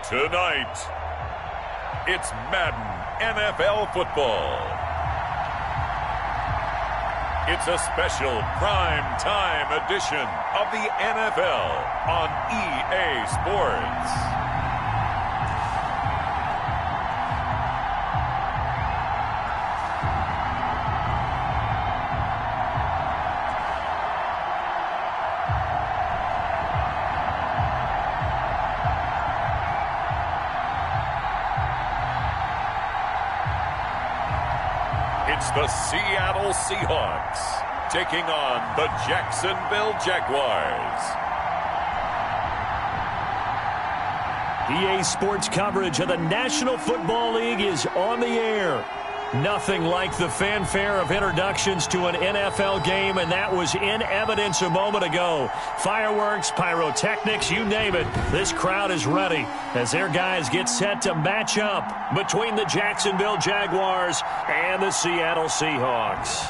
Tonight, it's Madden NFL football. It's a special prime time edition of the NFL on EA Sports. It's the Seattle Seahawks taking on the Jacksonville Jaguars. EA Sports coverage of the National Football League is on the air. Nothing like the fanfare of introductions to an NFL game, and that was in evidence a moment ago. Fireworks, pyrotechnics, you name it. This crowd is ready as their guys get set to match up between the Jacksonville Jaguars and the Seattle Seahawks.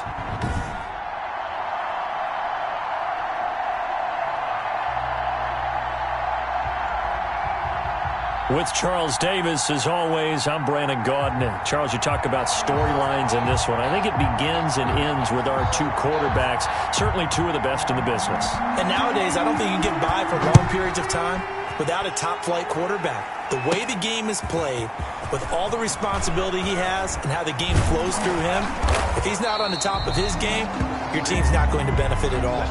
With Charles Davis, as always, I'm Brandon Gaudin. Charles, you talk about storylines in this one. I think it begins and ends with our two quarterbacks, certainly two of the best in the business. And nowadays, I don't think you can get by for long periods of time without a top-flight quarterback. The way the game is played, with all the responsibility he has and how the game flows through him, if he's not on the top of his game, your team's not going to benefit at all.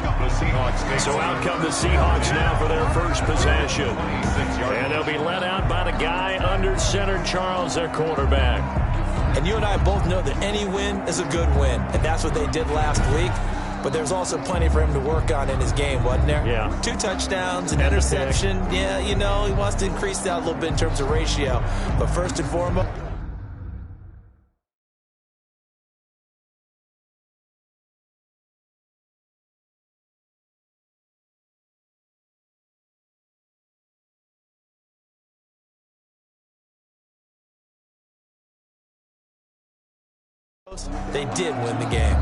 So out come the Seahawks now for their first possession. And they'll be led out by the guy under center, Charles, their quarterback. And you and I both know that any win is a good win, and that's what they did last week. But there's also plenty for him to work on in his game, wasn't there? Yeah. 2 touchdowns, an interception. Yeah, you know, he wants to increase that a little bit in terms of ratio. But first and foremost, they did win the game.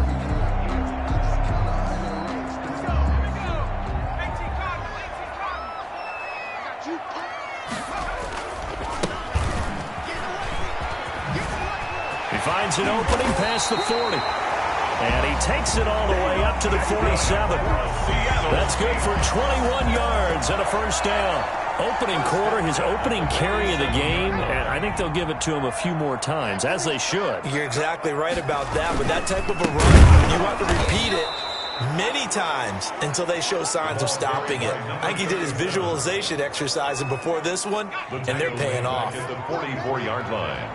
He finds an opening past the 40. And he takes it all the way up to the 47. That's good for 21 yards and a first down. Opening quarter, his opening carry of the game, and I think they'll give it to him a few more times, as they should. You're exactly right about that. With that type of a run, you want to repeat it many times until they show signs of stopping it. I think he did his visualization exercise before this one, and they're paying off. At the 44-yard line.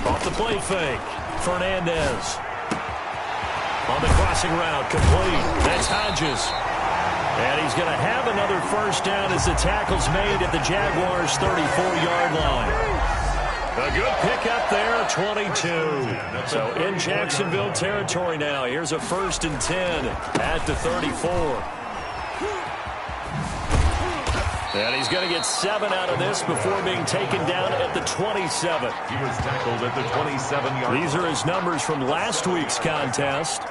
Off the play fake, Fernandez. On the crossing route, complete. That's Hodges. And he's going to have another first down as the tackle's made at the Jaguars' 34-yard line. A good pickup there, 22. So in Jacksonville territory now. Here's a 1st and 10 at the 34. And he's going to get 7 out of this before being taken down at the 27. He was tackled at the 27-yard line. These are his numbers from last week's contest.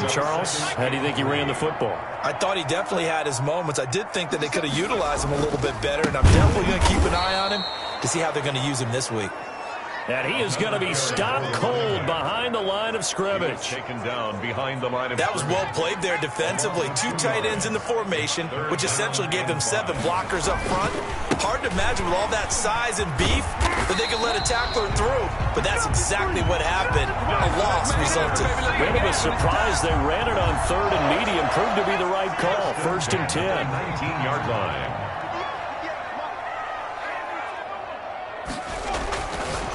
Charles, how do you think he ran the football? I thought he definitely had his moments. I did think that they could have utilized him a little bit better, and I'm definitely going to keep an eye on him to see how they're going to use him this week. And he is going to be stopped cold behind the line of scrimmage. Taken down behind the line of That was well played there defensively. 2 tight ends in the formation, which essentially gave them 7 blockers up front. Hard to imagine with all that size and beef that they could let a tackler through. But that's exactly what happened. A loss resulted. Bit of a surprise. They ran it on 3rd and medium. Proved to be the right call. 1st and 10. 19-yard line.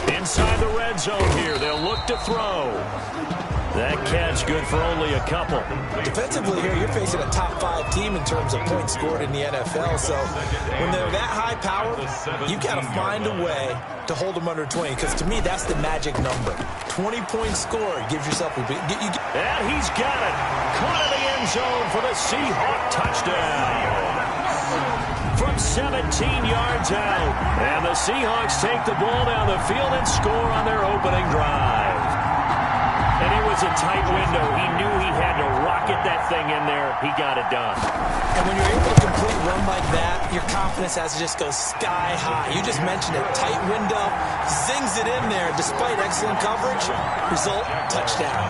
Inside the red zone here. They'll look to throw. That catch good for only a couple. Defensively here, you're facing a top 5 team in terms of points scored in the NFL. So when they're that high power, you've got to find a way to hold them under 20. Because to me, that's the magic number. 20 points scored gives yourself a big... And he's got it. Caught in the end zone for the Seahawk touchdown. From 17 yards out. And the Seahawks take the ball down the field and score on their opening drive. And it was a tight window. He knew he had to rocket that thing in there. He got it done. And when you're able to complete a run like that, your confidence has to just go sky high. You just mentioned it. Tight window, zings it in there despite excellent coverage. Result, touchdown.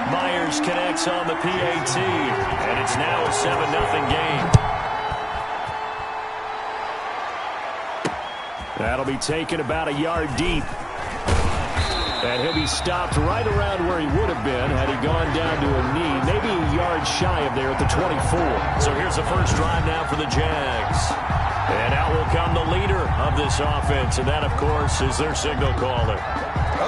Myers connects on the PAT, and it's now a 7-0 game. That'll be taken about a yard deep. And he'll be stopped right around where he would have been had he gone down to a knee, maybe a yard shy of there at the 24. So here's the first drive now for the Jags. And out will come the leader of this offense, and that, of course, is their signal caller.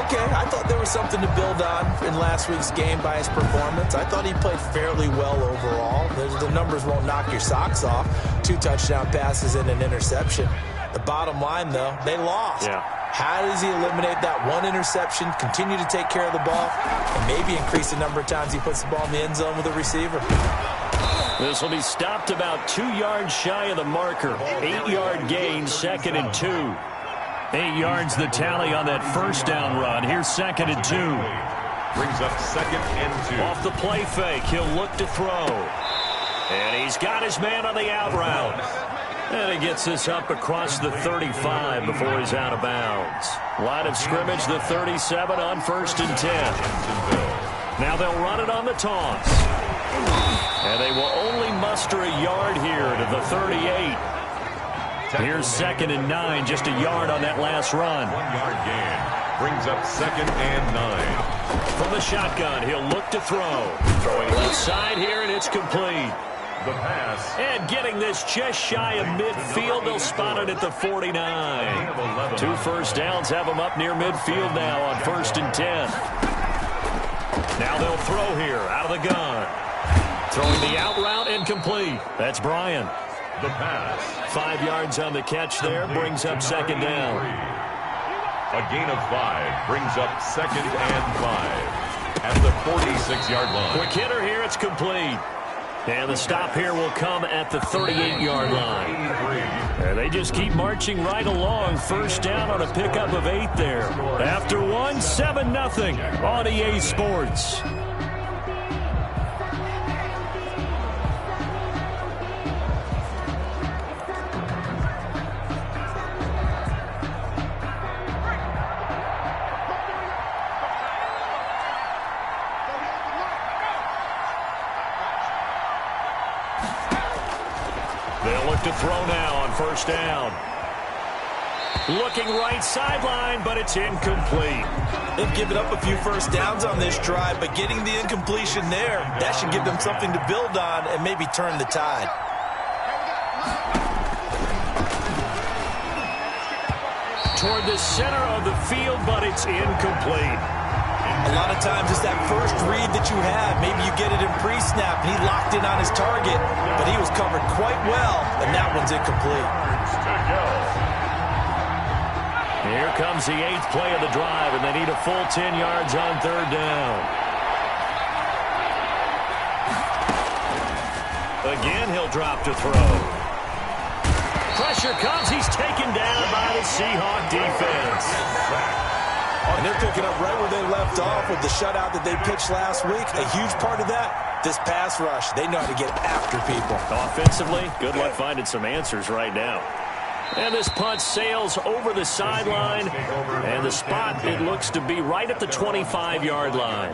Okay, I thought there was something to build on in last week's game by his performance. I thought he played fairly well overall. The numbers won't knock your socks off. 2 touchdown passes and an interception. The bottom line, though, they lost. Yeah. How does he eliminate that one interception, continue to take care of the ball, and maybe increase the number of times he puts the ball in the end zone with a receiver? This will be stopped about 2 yards shy of the marker. 8-yard gain, 2nd and 2. 8 yards the tally on that first down run. Here's 2nd and 2. Brings up 2nd and 2. Off the play fake, he'll look to throw. And he's got his man on the out route. And he gets this up across the 35 before he's out of bounds. Line of scrimmage, the 37 on 1st and 10. Now they'll run it on the toss. And they will only muster a yard here to the 38. Here's 2nd and 9, just a yard on that last run. 1-yard gain. Brings up 2nd and 9. From the shotgun, he'll look to throw. Throwing left side here, and it's complete. The pass. And getting this just shy of midfield, they'll spot it at the 49. 2 first downs have them up near midfield now on 1st and 10. Now they'll throw here out of the gun. Throwing the out route incomplete. That's Bryan. The pass. 5 yards on the catch there, brings up 2nd down. A gain of 5 brings up 2nd and 5 at the 46-yard line. Quick hitter here, it's complete. And the stop here will come at the 38-yard line. And they just keep marching right along. First down on a pickup of 8 there. After one, 7-0 on EA Sports. They'll look to throw now on 1st down. Looking right sideline, but it's incomplete. They've given up a few first downs on this drive, but getting the incompletion there, that should give them something to build on and maybe turn the tide. Toward the center of the field, but it's incomplete. A lot of times it's that first read that you have. Maybe you get it in pre-snap, and he locked in on his target, but he was covered quite well, and that one's incomplete. Here comes the 8th play of the drive, and they need a full 10 yards on 3rd down. Again, he'll drop to throw. Pressure comes. He's taken down by the Seahawks defense. And they're picking up right where they left off with the shutout that they pitched last week. A huge part of that, this pass rush. They know how to get after people. Offensively, good luck finding some answers right now. And this punt sails over the sideline. And the spot, it looks to be right at the 25-yard line.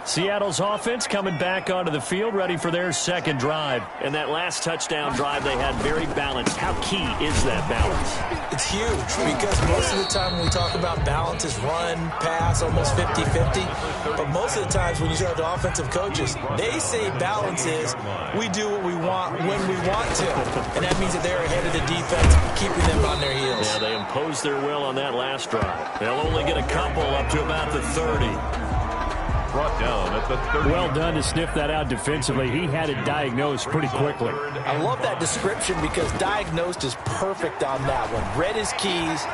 Seattle's offense coming back onto the field, ready for their 2nd drive. And that last touchdown drive they had very balanced. How key is that balance? It's huge because most of the time when we talk about balance is run, pass, almost 50-50. But most of the times when you talk to offensive coaches, they say balance is we do what we want when we want to. And that means that they're ahead of the defense, keeping them on their heels. Yeah, they imposed their will on that last drive. They'll only get a couple up to about the 30. Brought down at the 30. Well done to sniff that out defensively. He had it diagnosed pretty quickly. I love that description because diagnosed is perfect on that one. Read his keys,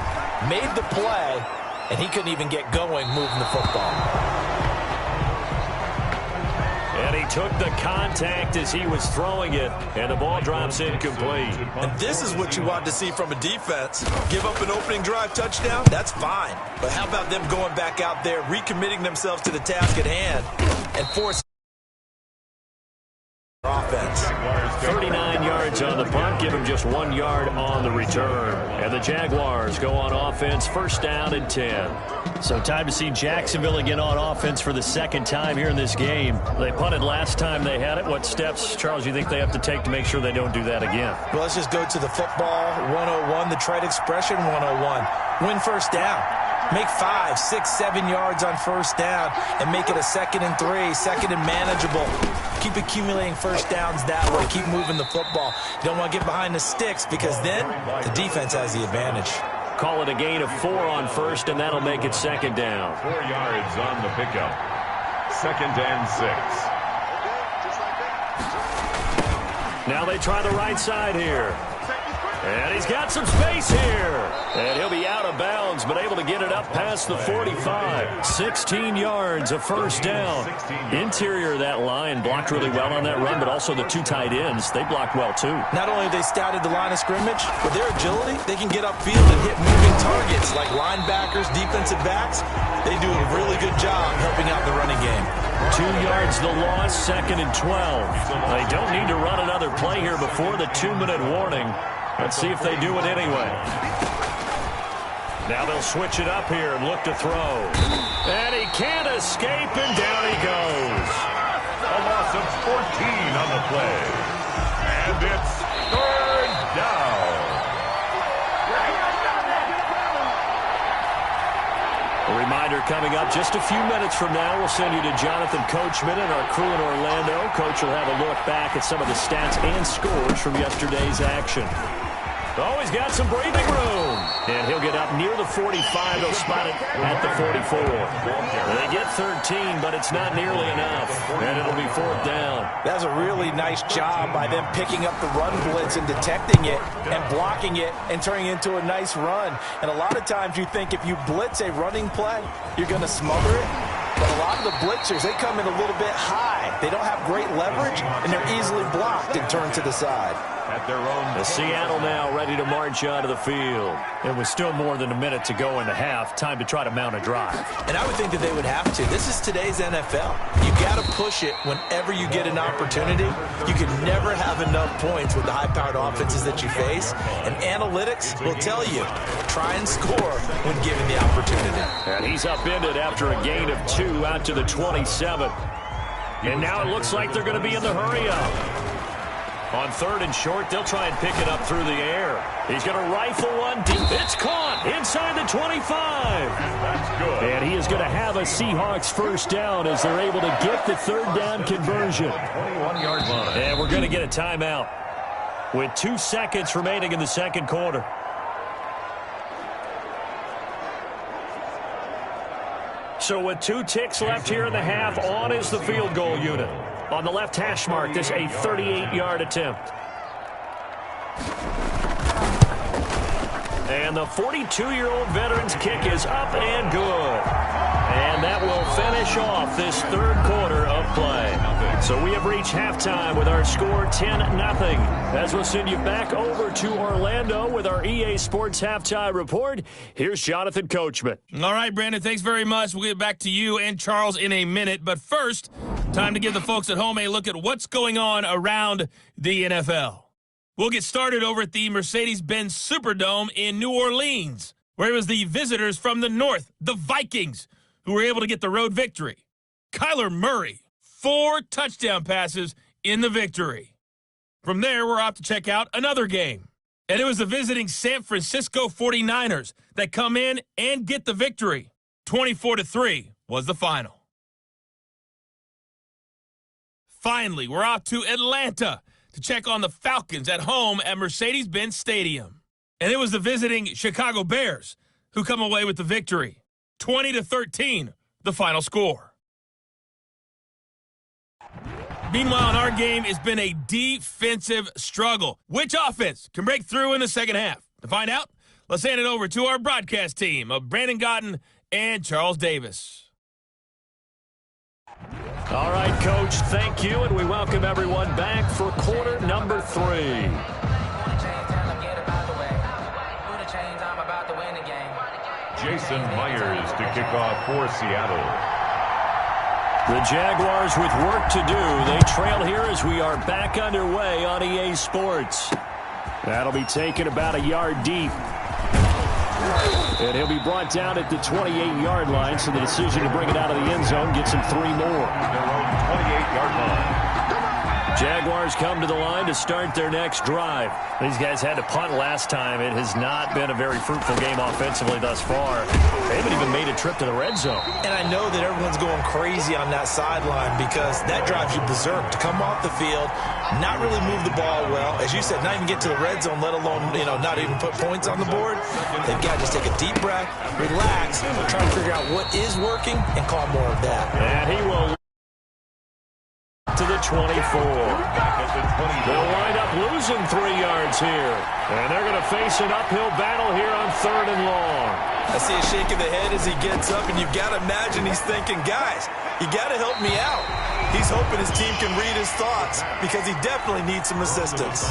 made the play, and he couldn't even get going moving the football. And he took the contact as he was throwing it, and the ball drops incomplete. And this is what you want to see from a defense. Give up an opening drive touchdown, that's fine. But how about them going back out there, recommitting themselves to the task at hand, and forcing offense. 39 yards on the punt, give him just 1 yard on the return. And the Jaguars go on offense, first down and 10. So time to see Jacksonville again on offense for the second time here in this game. They punted last time they had it. What steps, Charles, you think they have to take to make sure they don't do that again? Well, let's just go to the football 101, the trade expression 101. Win first down. Make 5, 6, 7 yards on first down and make it a 2nd and 3, 2nd and manageable. Keep accumulating first downs that way. Keep moving the football. You don't want to get behind the sticks because then the defense has the advantage. Call it a gain of 4 on first, and that'll make it 2nd down. 4 yards on the pickup. 2nd and 6. Now they try the right side here. And he's got some space here. And he'll be out of bounds, but able to get it up past the 45. 16 yards, a first down. Interior of that line blocked really well on that run, but also the 2 tight ends, they blocked well too. Not only have they scouted the line of scrimmage, but their agility, they can get upfield and hit moving targets like linebackers, defensive backs. They do a really good job helping out the running game. 2 yards the loss, 2nd and 12. They don't need to run another play here before the 2-minute warning. Let's see if they do it anyway. Now they'll switch it up here and look to throw. And he can't escape, and down he goes. A loss of 14 on the play. And it's 3rd down. A reminder coming up just a few minutes from now. We'll send you to Jonathan Coachman and our crew in Orlando. Coach will have a look back at some of the stats and scores from yesterday's action. Oh, he's got some breathing room. And he'll get up near the 45. They'll spot it at the 44. They get 13, but it's not nearly enough. And it'll be 4th down. That's a really nice job by them picking up the run blitz and detecting it and blocking it and turning it into a nice run. And a lot of times you think if you blitz a running play, you're going to smother it. But a lot of the blitzers, they come in a little bit high. They don't have great leverage, and they're easily blocked and turned to the side. At their own. The Seattle now ready to march onto the field. It was still more than a minute to go in the half. Time to try to mount a drive. And I would think that they would have to. This is today's NFL. You got to push it whenever you get an opportunity. You can never have enough points with the high-powered offenses that you face. And analytics will tell you, try and score when given the opportunity. And he's upended after a gain of 2 out to the 27. And now it looks like they're going to be in the hurry-up. On 3rd and short, they'll try and pick it up through the air. He's going to rifle one deep. It's caught inside the 25. That's good. And he is going to have a Seahawks first down as they're able to get the 3rd down conversion. 21-yard line. And we're going to get a timeout with 2 seconds remaining in the 2nd quarter. So with 2 ticks left here in the half, on is the field goal unit. On the left hash mark, this a 38-yard attempt. And the 42-year-old veteran's kick is up and good. And that will finish off this 3rd quarter of play. So we have reached halftime with our score 10-0. As we'll send you back over to Orlando with our EA Sports Halftime Report, here's Jonathan Coachman. All right, Brandon, thanks very much. We'll get back to you and Charles in a minute. But first, time to give the folks at home a look at what's going on around the NFL. We'll get started over at the Mercedes-Benz Superdome in New Orleans, where it was the visitors from the north, the Vikings, who were able to get the road victory. Kyler Murray, 4 touchdown passes in the victory. From there, we're off to check out another game. And it was the visiting San Francisco 49ers that come in and get the victory. 24-3 was the final. Finally, we're off to Atlanta to check on the Falcons at home at Mercedes-Benz Stadium. And it was the visiting Chicago Bears who come away with the victory. 20-13, the final score. Meanwhile, in our game, it's been a defensive struggle. Which offense can break through in the second half? To find out, let's hand it over to our broadcast team of Brandon Gotten and Charles Davis. All right, Coach, thank you, and we welcome everyone back for quarter number 3. Jason Myers to kick off for Seattle. The Jaguars with work to do. They trail here as we are back underway on EA Sports. That'll be taken about a yard deep. And he'll be brought down at the 28-yard line, so the decision to bring it out of the end zone gets him 3 more. Their own 28-yard line. Jaguars come to the line to start their next drive. These guys had to punt last time. It has not been a very fruitful game offensively thus far. They haven't even made a trip to the red zone. And I know that everyone's going crazy on that sideline because that drives you berserk to come off the field, not really move the ball well. As you said, not even get to the red zone, let alone, not even put points on the board. They've got to just take a deep breath, relax, try to figure out what is working and call more of that. And he will to the 24. They'll wind up losing 3 yards here. And they're going to face an uphill battle here on 3rd and long. I see a shake of the head as he gets up, and you've got to imagine he's thinking, guys, you got to help me out. He's hoping his team can read his thoughts because he definitely needs some assistance.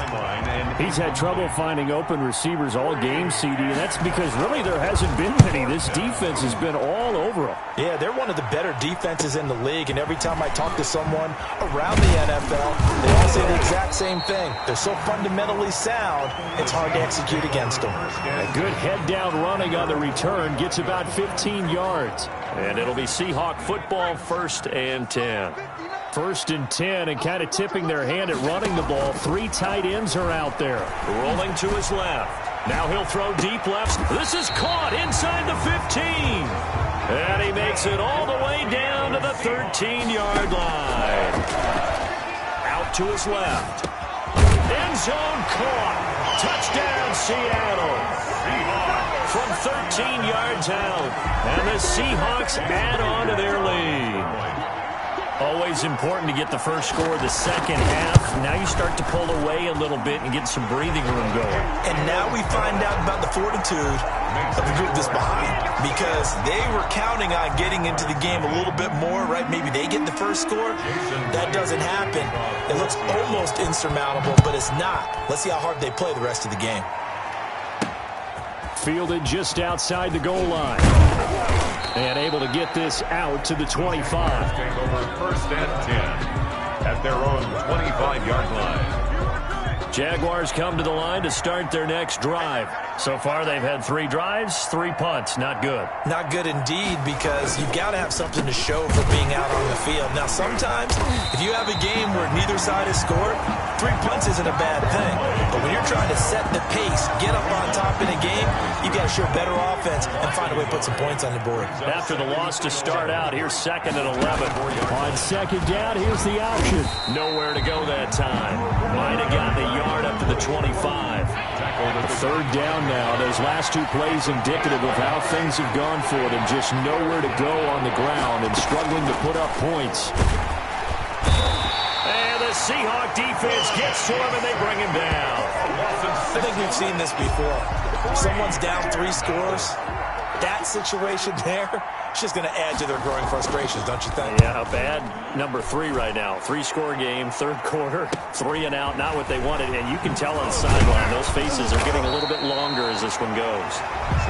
He's had trouble finding open receivers all game, CD, and that's because really there hasn't been many. This defense has been all over him. Yeah, they're one of the better defenses in the league, and every time I talk to someone around the NFL, they all say the exact same thing. They're so fundamentally sound, it's hard to execute against them. A good head-down running on the return gets about 15 yards. And it'll be Seahawk football 1st and 10. 1st and 10, and kind of tipping their hand at running the ball. 3 tight ends are out there. Rolling to his left. Now he'll throw deep left. This is caught inside the 15. And he makes it all the way down to the 13-yard line. Out to his left. End zone caught. Touchdown, Seattle. From 13 yards out. And the Seahawks add on to their lead. Always important to get the first score of the second half. Now you start to pull away a little bit and get some breathing room going. And now we find out about the fortitude of the group that's behind, because they were counting on getting into the game a little bit more, right? Maybe they get the first score. That doesn't happen. It looks almost insurmountable, but it's not. Let's see how hard they play the rest of the game. Fielded just outside the goal line. And able to get this out to the 25. Take over 1st and 10 at their own 25-yard line. Jaguars come to the line to start their next drive. So far, they've had 3 drives, 3 punts. Not good. Not good indeed, because you've got to have something to show for being out on the field. Now, sometimes, if you have a game where neither side has scored, 3 punts isn't a bad thing. But when you're trying to set the pace, get up on top in a game, you've got to show better offense and find a way to put some points on the board. After the loss to start out, here's 2nd and 11. On 2nd down, here's the option. Nowhere to go that time. Might have gotten a yard up to the 25. 3rd down now. Those last 2 plays indicative of how things have gone for them. Just nowhere to go on the ground and struggling to put up points. And the Seahawk defense gets to him and they bring him down. I think we've seen this before. If someone's down 3 scores, that situation there, it's just going to add to their growing frustrations, don't you think? Yeah, a bad number 3 right now. 3-score game, 3rd quarter, 3 and out, not what they wanted. And you can tell on the sideline, those faces are getting a little bit longer as this one goes.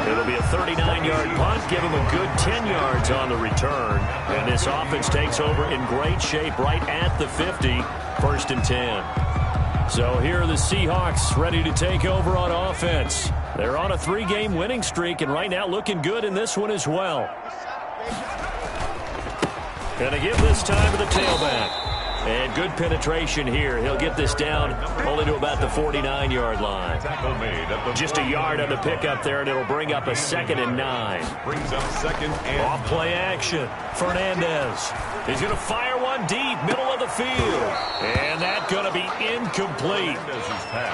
It'll be a 39-yard punt, give them a good 10 yards on the return. And this offense takes over in great shape right at the 50, 1st and 10. So here are the Seahawks ready to take over on offense. They're on a 3-game winning streak, and right now looking good in this one as well. Gonna give this time to the tailback. And good penetration here. He'll get this down only to about the 49-yard line. Just a yard on the pickup there, and it'll bring up a 2nd and 9. Brings up 2nd and off play action. Fernandez. He's going to fire one deep, middle of the field. And that's going to be incomplete.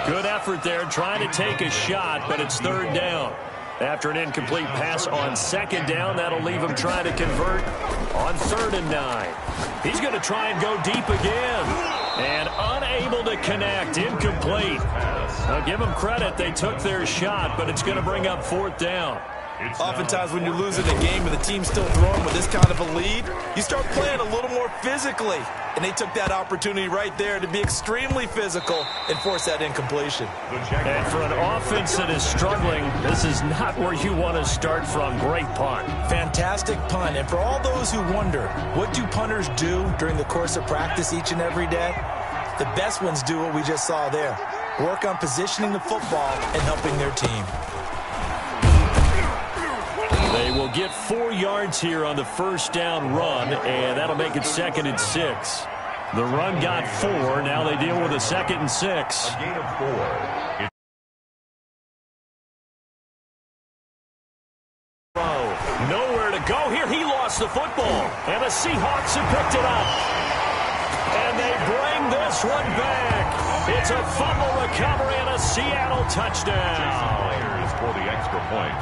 Good effort there, trying to take a shot, but it's 3rd down. After an incomplete pass on 2nd down, that'll leave him trying to convert on 3rd and 9. He's going to try and go deep again. And unable to connect, incomplete. I'll give them credit, they took their shot, but it's going to bring up 4th down. Oftentimes when you're losing a game and the team's still throwing with this kind of a lead, you start playing a little more physically. And they took that opportunity right there to be extremely physical and force that incompletion. And for an offense that is struggling, this is not where you want to start from. Great punt. Fantastic punt. And for all those who wonder, what do punters do during the course of practice each and every day? The best ones do what we just saw there. Work on positioning the football and helping their team. They will get 4 yards here on the first down run, and that'll make it 2nd and 6. The run got 4. Now they deal with a 2nd and 6. A gain of 4. Nowhere to go here. He lost the football, and the Seahawks have picked it up. And they bring this one back. It's a fumble recovery and a Seattle touchdown. For the extra point.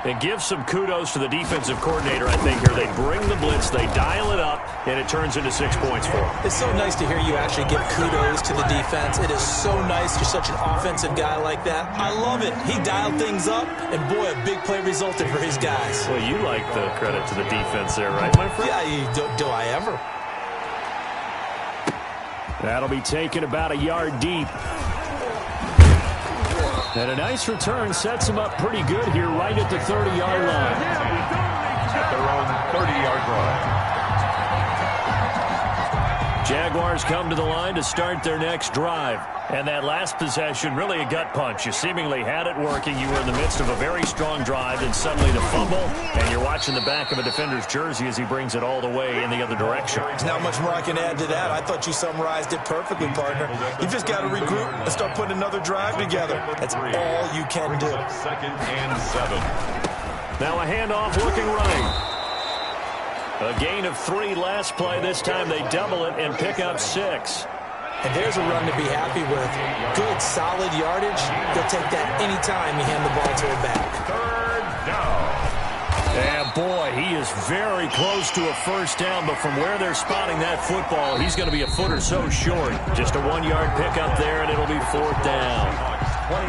And give some kudos to the defensive coordinator, I think, here. They bring the blitz, they dial it up, and it turns into 6 points for them. It's so nice to hear you actually give kudos to the defense. It is so nice you're such an offensive guy like that. I love it. He dialed things up, and boy, a big play resulted for his guys. Well, you like the credit to the defense there, right, my friend? Yeah, do I ever? That'll be taken about a yard deep. And a nice return sets him up pretty good here right at the 30-yard line. At their own 30-yard line. Jaguars come to the line to start their next drive. And that last possession, really a gut punch. You seemingly had it working. You were in the midst of a very strong drive, and suddenly the fumble, and you're watching the back of a defender's jersey as he brings it all the way in the other direction. There's not much more I can add to that. I thought you summarized it perfectly, partner. You just got to regroup and start putting another drive together. That's all you can do. 2nd and 7. Now a handoff looking right. A gain of 3 last play. This time they double it and pick up 6. And there's a run to be happy with. Good, solid yardage. They'll take that anytime you hand the ball to a back. 3rd down. And boy, he is very close to a first down, but from where they're spotting that football, he's going to be a foot or so short. Just a 1-yard pickup there, and it'll be 4th down.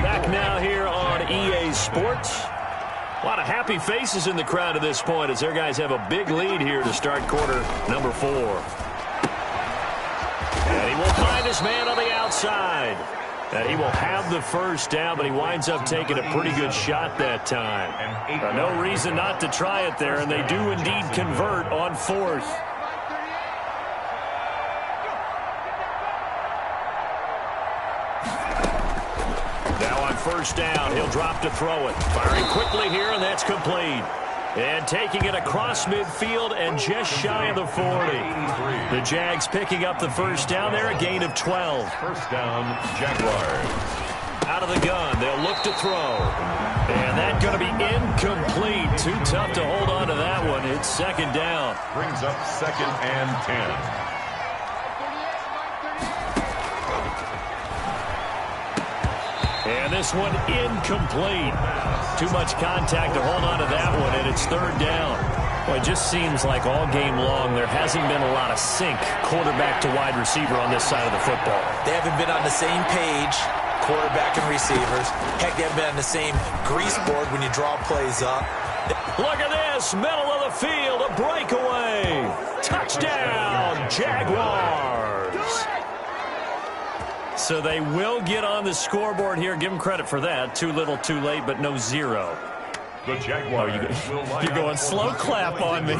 Back now here on EA Sports. A lot of happy faces in the crowd at this point as their guys have a big lead here to start quarter number 4. And he will find his man on the outside. And he will have the first down, but he winds up taking a pretty good shot that time. No reason not to try it there, and they do indeed convert on 4th. Now on first down, he'll drop to throw it. Firing quickly here, and that's complete. And taking it across midfield and just shy of the 40. The Jags picking up the first down there, a gain of 12. First down, Jaguars. Out of the gun, they'll look to throw. And that's going to be incomplete. Too tough to hold on to that one. It's 2nd down. Brings up 2nd and 10. And this one incomplete. Too much contact to hold on to that one, and it's 3rd down. Well, it just seems like all game long there hasn't been a lot of sync quarterback to wide receiver on this side of the football. They haven't been on the same page, quarterback and receivers. Heck, they haven't been on the same grease board when you draw plays up. Look at this, middle of the field, a breakaway. Touchdown, Jaguars. So they will get on the scoreboard here. Give them credit for that. Too little, too late, but no 0. The Jaguars you're going slow clap on me.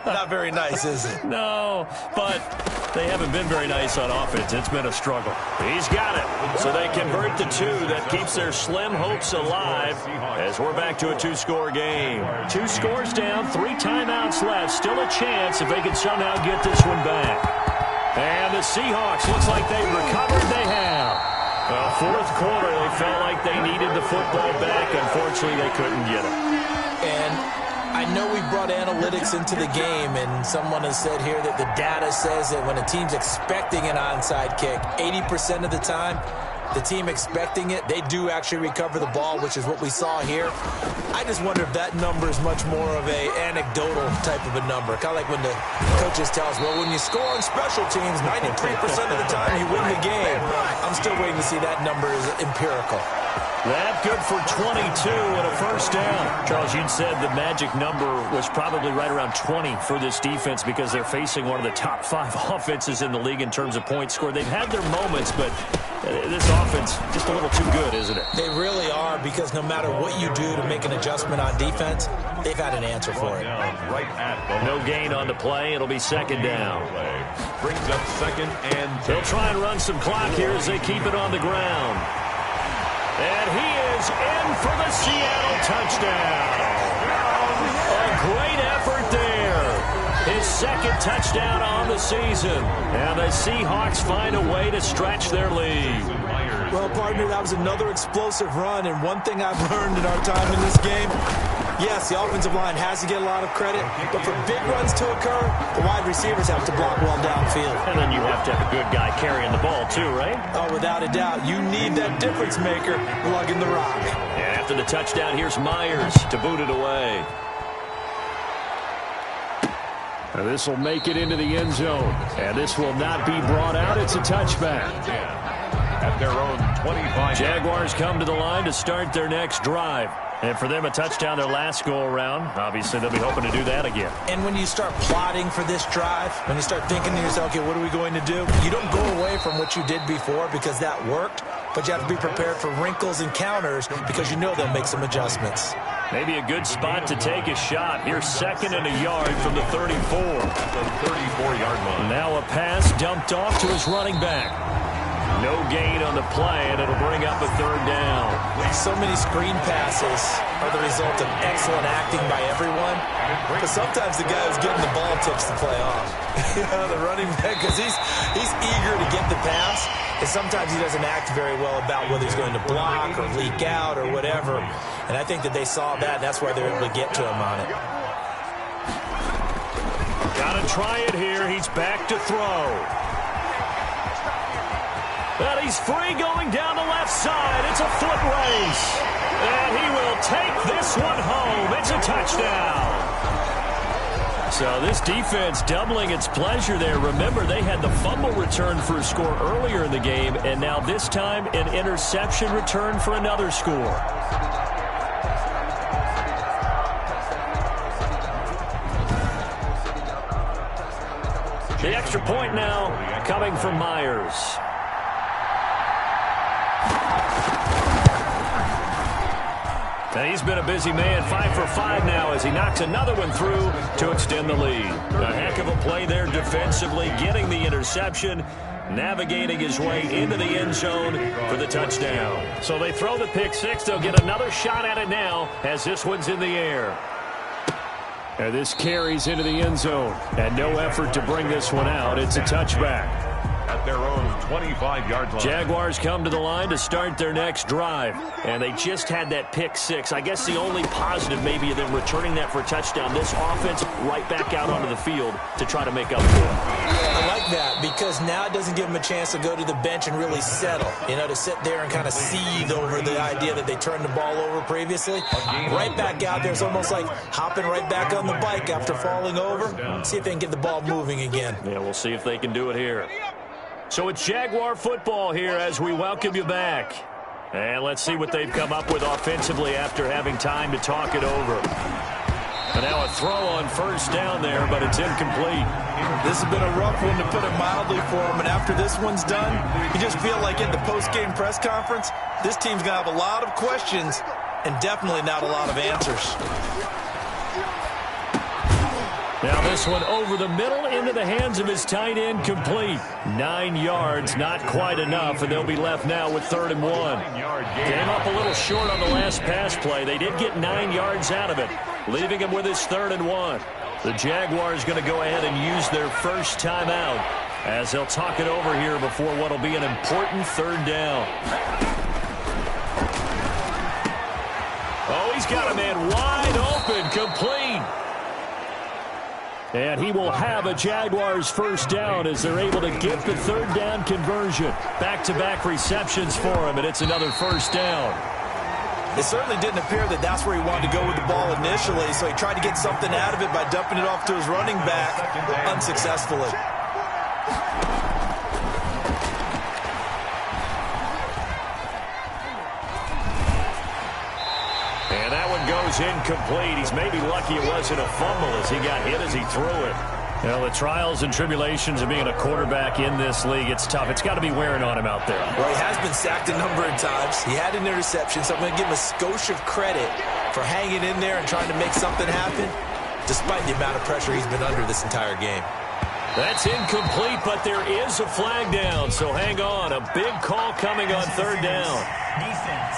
Not very nice, is it? No, but they haven't been very nice on offense. It's been a struggle. He's got it. So they convert the 2. That keeps their slim hopes alive as we're back to a 2-score game. 2 scores down, 3 timeouts left. Still a chance if they can somehow get this one back. And the Seahawks, looks like they've recovered. They have. Well, 4th quarter, they felt like they needed the football back. Unfortunately, they couldn't get it. And I know we brought analytics into the game, and someone has said here that the data says that when a team's expecting an onside kick, 80% of the time, the team expecting it, they do actually recover the ball, which is what we saw here. I just wonder if that number is much more of a anecdotal type of a number. Kind of like when the coaches tell us, well, when you score on special teams, 93% of the time you win the game. I'm still waiting to see that number is empirical. That good for 22 and a first down. Charles, you'd said the magic number was probably right around 20 for this defense because they're facing one of the top 5 offenses in the league in terms of points scored. They've had their moments, but this offense just a little too good, isn't it? They really are, because no matter what you do to make an adjustment on defense, they've had an answer for it. No gain on the play. It'll be second down. Brings up second and 10. They'll try and run some clock here as they keep it on the ground. And he is in for the Seattle touchdown. A great effort there. His second touchdown on the season. And the Seahawks find a way to stretch their lead. Well, partner, that was another explosive run. And one thing I've learned in our time in this game, yes, the offensive line has to get a lot of credit, but for big runs to occur, the wide receivers have to block well downfield. And then you have to have a good guy carrying the ball too, right? Oh, without a doubt. You need that difference maker lugging the rock. And after the touchdown, here's Myers to boot it away. And this will make it into the end zone. And this will not be brought out. It's a touchback. At their own 25. Jaguars come to the line to start their next drive. And for them, a touchdown their last go-around. Obviously, they'll be hoping to do that again. And when you start plotting for this drive, when you start thinking to yourself, okay, what are we going to do? You don't go away from what you did before because that worked, but you have to be prepared for wrinkles and counters because you know they'll make some adjustments. Maybe a good spot to take a shot. Here's second and a yard from the 34. The 34-yard line. Now a pass dumped off to his running back. No gain on the play, and it'll bring up a third down. So many screen passes are the result of excellent acting by everyone. But sometimes the guy who's getting the ball tips the play off. The running back, because he's eager to get the pass, and sometimes he doesn't act very well about whether he's going to block or leak out or whatever. And I think that they saw that, and that's why they're able to get to him on it. Got to try it here. He's back to throw. And he's free going down the left side. It's a foot race. And he will take this one home. It's a touchdown. So this defense doubling its pleasure there. Remember, they had the fumble return for a score earlier in the game, and now this time an interception return for another score. The extra point now coming from Myers. And he's been a busy man, 5 for 5 now as he knocks another one through to extend the lead. A heck of a play there defensively, getting the interception, navigating his way into the end zone for the touchdown. So they throw the pick six. They'll get another shot at it now as this one's in the air. And this carries into the end zone. And no effort to bring this one out. It's a touchback. At their own 25-yard line. Jaguars come to the line to start their next drive. And they just had that pick six. I guess the only positive maybe of them returning that for a touchdown. This offense right back out onto the field to try to make up for it. I like that because now it doesn't give them a chance to go to the bench and really settle. You know, to sit there and kind of seethe over the idea that they turned the ball over previously. Right back out there. It's almost like hopping right back on the bike after falling over. See if they can get the ball moving again. Yeah, we'll see if they can do it here. So it's Jaguar football here as we welcome you back. And let's see what they've come up with offensively after having time to talk it over. And now a throw on first down there, but it's incomplete. This has been a rough one, to put it mildly, for him. And after this one's done, you just feel like at the post-game press conference, this team's going to have a lot of questions and definitely not a lot of answers. Now this one over the middle into the hands of his tight end, complete. 9 yards, not quite enough, and they'll be left now with 3rd and 1. Came up a little short on the last pass play. They did get 9 yards out of it, leaving him with his 3rd and 1. The Jaguars going to go ahead and use their first timeout as they'll talk it over here before what will be an important 3rd down. Oh, he's got a man wide open, complete. And he will have a Jaguars first down as they're able to get the 3rd down conversion. Back-to-back receptions for him, and it's another first down. It certainly didn't appear that that's where he wanted to go with the ball initially, so he tried to get something out of it by dumping it off to his running back unsuccessfully. is incomplete. He's maybe lucky it wasn't a fumble as he got hit as he threw it. Well, the trials and tribulations of being a quarterback in this league, it's tough. It's got to be wearing on him out there. Well, he has been sacked a number of times. He had an interception, so I'm going to give him a skosh of credit for hanging in there and trying to make something happen, despite the amount of pressure he's been under this entire game. That's incomplete, but there is a flag down, so hang on. A big call coming on third down. Defense.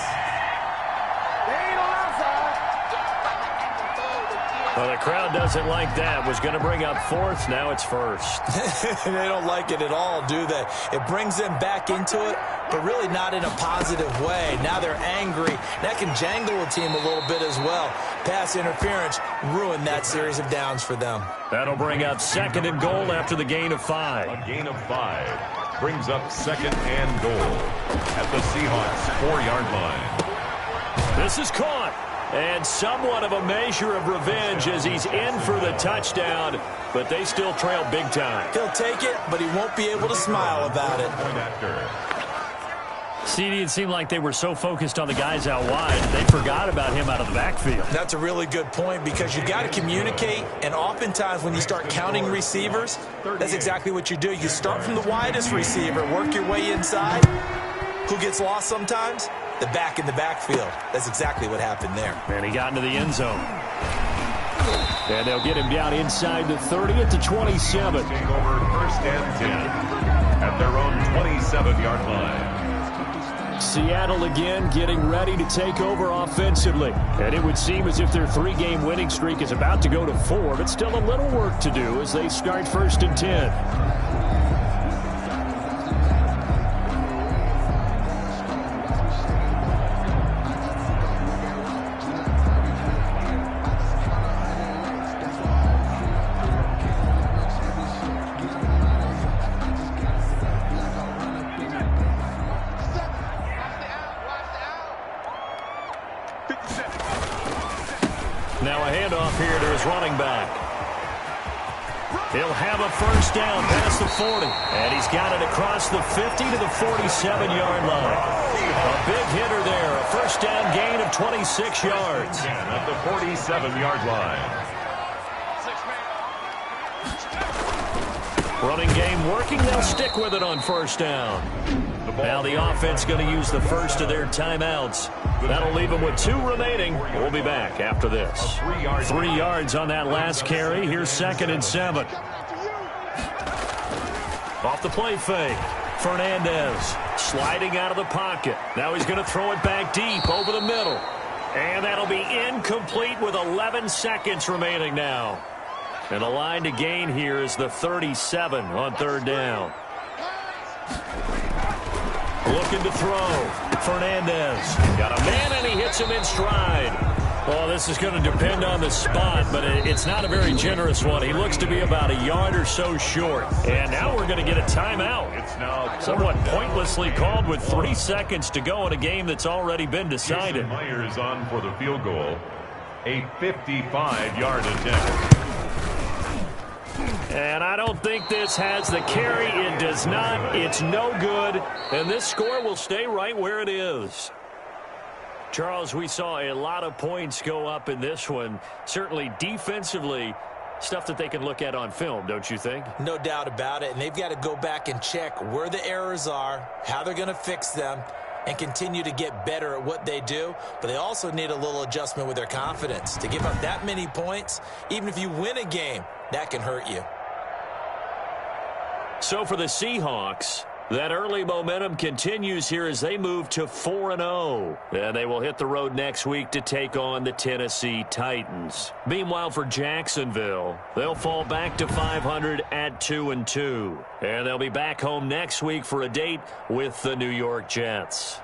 Well, the crowd doesn't like that. Was going to bring up fourth. Now it's first. They don't like it at all, do they? It brings them back into it, but really not in a positive way. Now they're angry. That can jangle a team a little bit as well. Pass interference ruined that series of downs for them. That'll bring up second and goal after the gain of 5. A gain of 5 brings up second and goal at the Seahawks 4-yard line. This is caught. And somewhat of a measure of revenge as he's in for the touchdown, but they still trail big time. He'll take it, but he won't be able to smile about it. CD, it seemed like they were so focused on the guys out wide, they forgot about him out of the backfield. That's a really good point because you got to communicate, and oftentimes when you start counting receivers, that's exactly what you do. You start from the widest receiver, work your way inside. Who gets lost sometimes? The back in the backfield. That's exactly what happened there. And he got into the end zone. And they'll get him down inside the 30 at the 27. Taking over first and 10 at their own 27-yard line. Seattle again getting ready to take over offensively. And it would seem as if their 3-game winning streak is about to go to 4, but still a little work to do as they start first and 10. Now a handoff here to his running back. He'll have a first down past the 40. And he's got it across the 50 to the 47-yard line. A big hitter there. A first down gain of 26 yards. At the 47-yard line. Running game working. They'll stick with it on first down. Now the offense going to use the first of their timeouts. That'll leave them with 2 remaining. We'll be back after this. 3 yards on that last carry. Here's second and 7. Off the play fake. Fernandez sliding out of the pocket. Now he's going to throw it back deep over the middle. And that'll be incomplete with 11 seconds remaining now. And the line to gain here is the 37 on third down. Looking to throw. Fernandez got a man, and he hits him in stride. Well, this is going to depend on the spot, but it's not a very generous one. He looks to be about a yard or so short. And now we're going to get a timeout. It's now somewhat pointlessly called with 3 seconds to go in a game that's already been decided. Myers on for the field goal. A 55-yard attempt. And I don't think this has the carry. It does not. It's no good. And this score will stay right where it is. Charles, we saw a lot of points go up in this one. Certainly defensively, stuff that they can look at on film, don't you think? No doubt about it. And they've got to go back and check where the errors are, how they're going to fix them, and continue to get better at what they do. But they also need a little adjustment with their confidence. To give up that many points, even if you win a game, that can hurt you. So for the Seahawks, that early momentum continues here as they move to 4-0. And they will hit the road next week to take on the Tennessee Titans. Meanwhile, for Jacksonville, they'll fall back to 500 at 2-2. And they'll be back home next week for a date with the New York Jets.